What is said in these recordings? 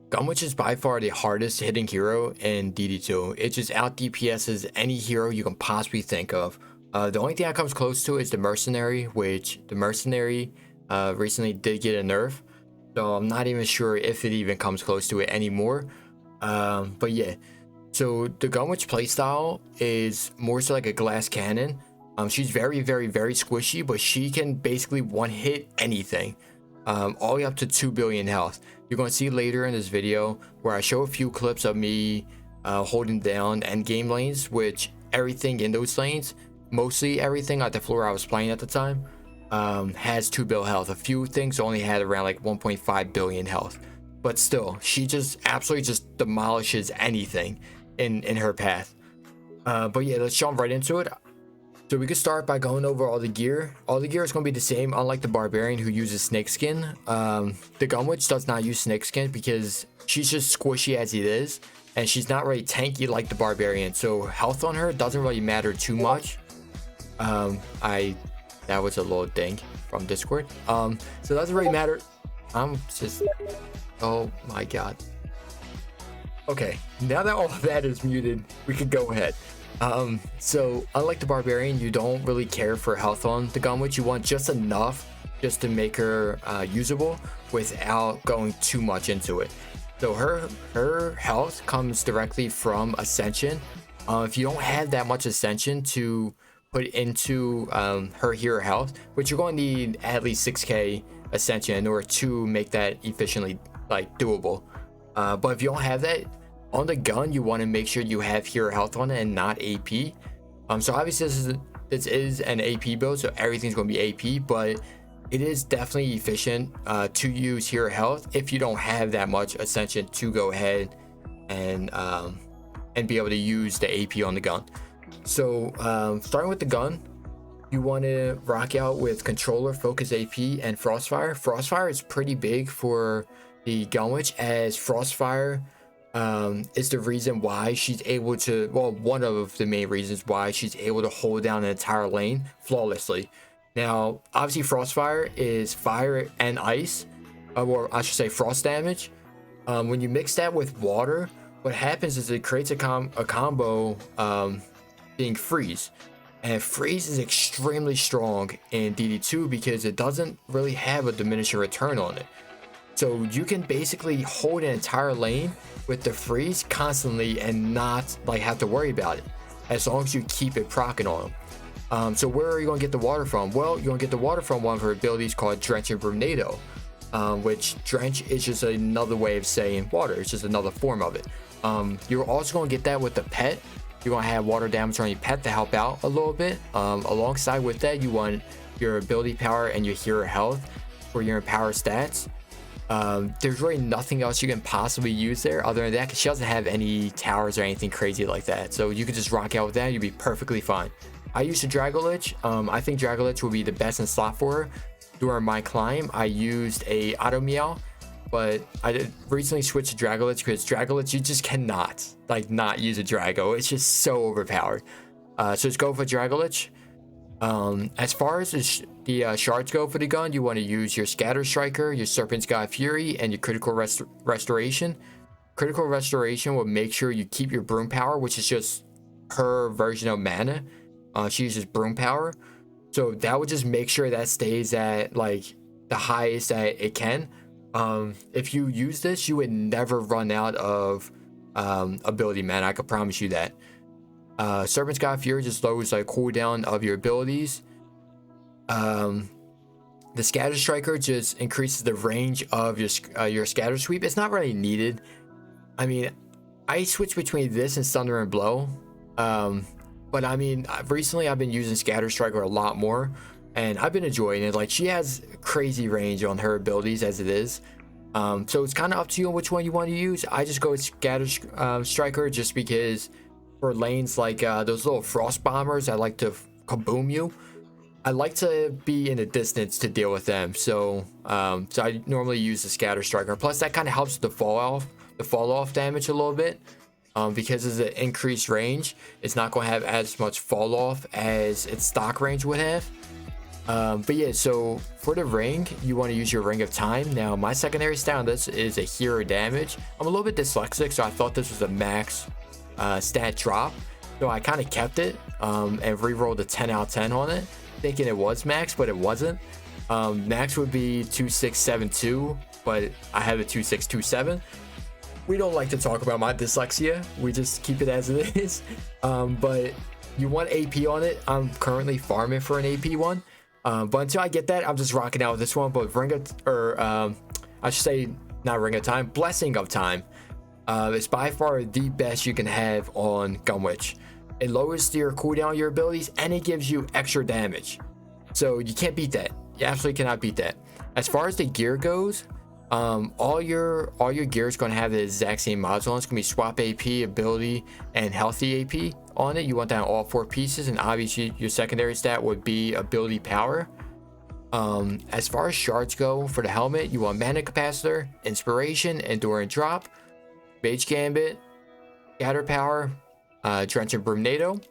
Gunwitch is by far the hardest hitting hero in DD2. It just out DPSs any hero you can possibly think of. The only thing that comes close to it is the Mercenary, which the Mercenary recently did get a nerf. So I'm not even sure if it even comes close to it anymore. But yeah, so the Gunwitch playstyle is more so like a glass cannon. She's very squishy, but she can basically one hit anything. All the way up to 2 billion health. You're going to see later in this video where I show a few clips of me holding down endgame lanes, which everything in those lanes, mostly everything at the floor I was playing at the time, has 2 bill health. A few things only had around like 1.5 billion health, but still, she just absolutely just demolishes anything in her path. But yeah, let's jump right into it. So we could start by going over all the gear. All the gear is going to be the same, unlike the Barbarian who uses snakeskin. The Gunwitch does not use snakeskin because she's just squishy as it is, and she's not really tanky like the Barbarian. So health on her doesn't really matter too much. That was a little ding from Discord. So it doesn't really matter. I'm just, oh my god. Okay, now that all of that is muted, we could go ahead. So unlike the Barbarian, you don't really care for health on the Gunwitch. You want just enough just to make her usable without going too much into it. So her health comes directly from Ascension. If you don't have that much Ascension to put into her hero health, which you're going to need at least 6k Ascension in order to make that efficiently like doable. But if you don't have that on the gun, you want to make sure you have hero health on it and not AP. So obviously this is an AP build, so everything's going to be AP, but it is definitely efficient to use hero health if you don't have that much Ascension to go ahead and be able to use the AP on the gun. So starting with the gun, you want to rock out with Controller, Focus AP, and Frostfire. Frostfire is pretty big for the Gunwitch, as Frostfire is the reason why she's able to, well, one of the main reasons why she's able to hold down an entire lane flawlessly. Now, obviously Frostfire is fire and ice, or I should say frost damage. When you mix that with water, what happens is it creates a combo being freeze. And freeze is extremely strong in DD2 because it doesn't really have a diminishing return on it. So you can basically hold an entire lane with the freeze constantly and not like have to worry about it, as long as you keep it proccing on them. So where are you going to get the water from? Well, you're going to get the water from one of her abilities called Drench and Brunado, which Drench is just another way of saying water. It's just another form of it. You're also going to get that with the pet. You're going to have water damage on your pet to help out a little bit. Alongside with that, you want your ability power and your hero health for your empower stats. There's really nothing else you can possibly use there other than that, because she doesn't have any towers or anything crazy like that. So you could just rock out with that, you'd be perfectly fine. I used a Dragolich. I think Dragolich will be the best in slot for her. During my climb, I used a Auto Meow, but I did recently switch to Dragolich because Dragolich, you just cannot like not use a Drago. It's just so overpowered. So let's go for Dragolich. As far as the shards go for the gun, you want to use your Scatter Striker, your Serpent's God Fury, and your Critical Restoration. Critical Restoration will make sure you keep your Broom Power, which is just her version of mana. She uses Broom Power, so that would just make sure that stays at like the highest that it can. If you use this, you would never run out of ability mana, I can promise you that. Serpent's God Fury just lowers like cooldown of your abilities. The Scatter Striker just increases the range of your Scatter Sweep. It's not really needed. I mean, I switch between this and Thunder and Blow. But I mean, recently I've been using Scatter Striker a lot more, and I've been enjoying it. Like, she has crazy range on her abilities as it is. So it's kind of up to you on which one you want to use. I just go with Scatter Striker just because for lanes like those little frost bombers that like to kaboom you, I like to be in the distance to deal with them. So I normally use the Scatter Striker. Plus that kind of helps the fall off damage a little bit. because it's an increased range, it's not going to have as much fall off as its stock range would have. But yeah, so for the ring, you want to use your Ring of Time. Now, my secondary stat on this is a hero damage. I'm a little bit dyslexic, so I thought this was a max stat drop. So I kind of kept it and re-rolled a 10 out of 10 on it, thinking it was max, but it wasn't. Max would be 2672, but I have a 2627. We don't like to talk about my dyslexia. We just keep it as it is. But you want AP on it. I'm currently farming for an AP one. But until I get that, I'm just rocking out with this one. But I should say not Ring of Time, Blessing of Time. It's by far the best you can have on Gunwitch. It lowers your cooldown of your abilities, and it gives you extra damage. So you can't beat that. You absolutely cannot beat that. As far as the gear goes, all your gear is going to have the exact same mods on. It's going to be swap AP, ability, and healthy AP on it. You want that on all 4 pieces, and obviously your secondary stat would be ability power. As far as shards go, for the helmet, you want mana capacitor, inspiration, endure and drop, mage gambit, scatter power, drench and broomnado.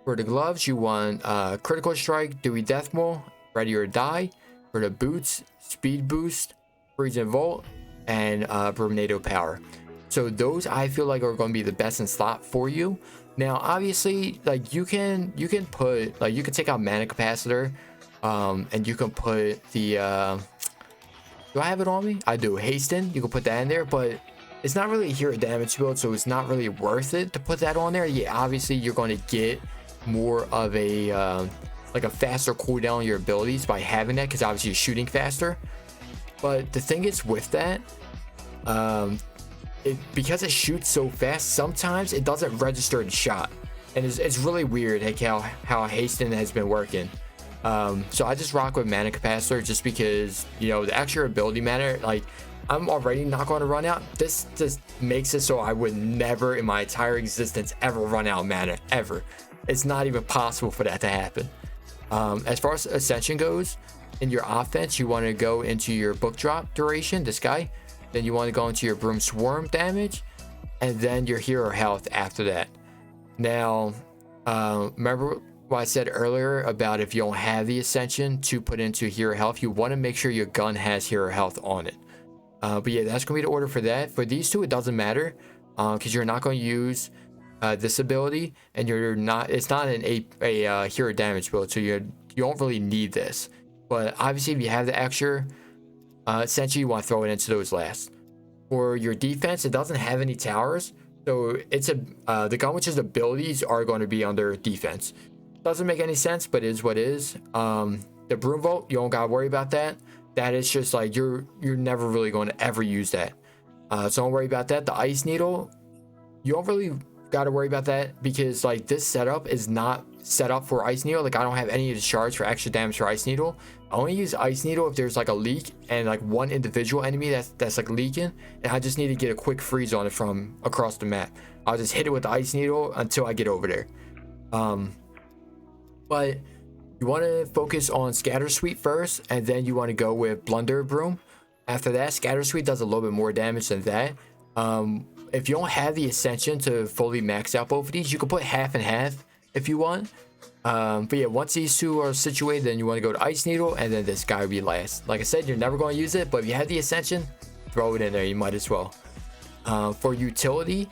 For the gloves, you want critical strike, dewy death maul, ready or die. For the boots, speed boost, freeze and volt, and broomnado power. So those I feel like are going to be the best in slot for you. Now obviously, like you can put, like, you can take out mana capacitor, and you can put the do I have it on me? I do. Hasten, you can put that in there, but it's not really a hero damage build, so it's not really worth it to put that on there. Yeah, obviously you're going to get more of a like a faster cooldown on your abilities by having that, because obviously you're shooting faster. But the thing is with that, because it shoots so fast, sometimes it doesn't register the shot, and it's really weird like how Hasten has been working. So I just rock with mana capacitor just because, you know, the extra ability mana, like, I'm already not going to run out. This just makes it so I would never in my entire existence ever run out of mana, ever. It's not even possible for that to happen. As far as Ascension goes, in your offense, you want to go into your book drop duration, this guy. Then you want to go into your broom swarm damage, and then your hero health after that. Now, remember what I said earlier about if you don't have the Ascension to put into hero health, you want to make sure your gun has hero health on it. But yeah, that's going to be the order for that. For these two, it doesn't matter, because you're not going to use this ability, and it's not a hero damage build, so you don't really need this. But obviously, if you have the extra Ascension, you want to throw it into those last. For your defense, it doesn't have any towers, so it's the Gunwitch's abilities are going to be under defense. Doesn't make any sense, but it is what it is. The broom vault, you don't gotta worry about that. That is just like you're never really going to ever use that. So don't worry about that. The ice needle, you don't really gotta worry about that, because like this setup is not set up for ice needle. Like I don't have any of the shards for extra damage for ice needle. I only use ice needle if there's like a leak and like one individual enemy that's like leaking, and I just need to get a quick freeze on it from across the map. I'll just hit it with the ice needle until I get over there. But you want to focus on Scatter Sweep first, and then you want to go with Blunder Broom. After that, Scatter Sweep does a little bit more damage than that. If you don't have the Ascension to fully max out both of these, you can put half and half if you want. But yeah, once these two are situated, then you want to go to Ice Needle, and then this guy will be last. Like I said, you're never going to use it, but if you have the Ascension, throw it in there. You might as well. For utility,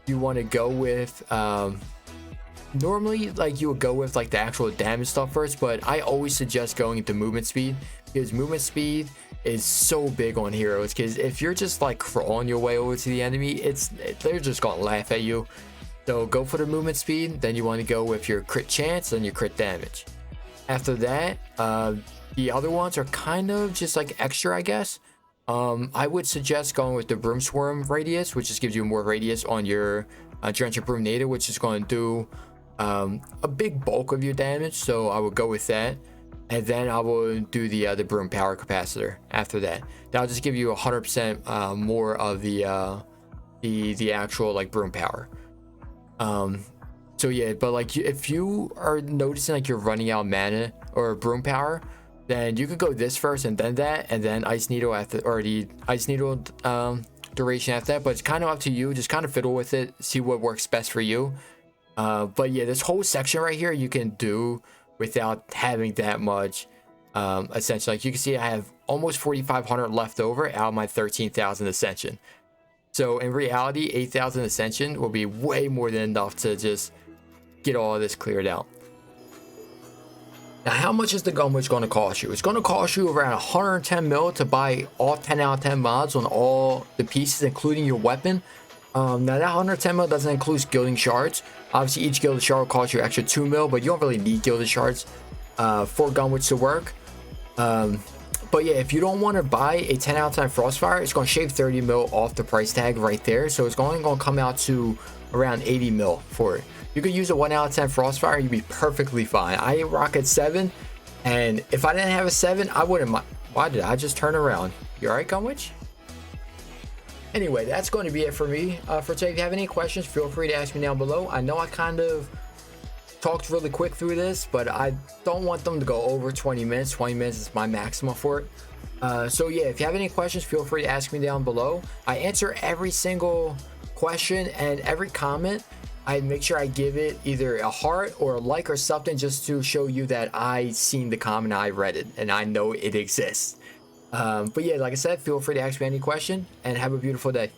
you want to go with... normally, like, you would go with like the actual damage stuff first, but I always suggest going into movement speed, because movement speed is so big on heroes. Because if you're just like crawling your way over to the enemy, they're just gonna laugh at you. So go for the movement speed. Then you want to go with your crit chance and your crit damage. After that, the other ones are kind of just like extra, I guess. I would suggest going with the broom swarm radius, which just gives you more radius on your drench and broomnado, which is going to do a big bulk of your damage. So I would go with that, and then I will do the broom power capacitor after that. That'll just give you 100% more of the actual like broom power. So yeah, but like if you are noticing like you're running out of mana or broom power, then you could go this first and then that, and then ice needle after, or the ice needle duration after that, but it's kind of up to you. Just kind of fiddle with it, see what works best for you. But yeah, this whole section right here you can do without having that much Ascension. Like you can see, I have almost 4,500 left over out of my 13,000 Ascension. So in reality, 8,000 Ascension will be way more than enough to just get all of this cleared out. Now, how much is the Gunwitch going to cost you? It's going to cost you around 110 mil to buy all 10 out of 10 mods on all the pieces, including your weapon. Now that 110 mil doesn't include gilding shards. Obviously, each gilded shard will cost you extra 2 mil, but you don't really need gilded shards for Gunwitch to work. But yeah, if you don't want to buy a 10 out of 10 Frostfire, it's going to shave 30 mil off the price tag right there. So it's only going to come out to around 80 mil for it. You could use a 1 out of 10 Frostfire, you'd be perfectly fine. I rock at 7, and if I didn't have a 7, I wouldn't mind. Why did I just turn around? You alright, Gunwitch? Anyway, that's going to be it for me for today. If you have any questions, feel free to ask me down below. I know I kind of talked really quick through this, but I don't want them to go over 20 minutes. 20 minutes is my maximum for it. So yeah, if you have any questions, feel free to ask me down below. I answer every single question and every comment. I make sure I give it either a heart or a like or something, just to show you that I seen the comment, I read it, and I know it exists. But yeah, like I said, feel free to ask me any question, and have a beautiful day.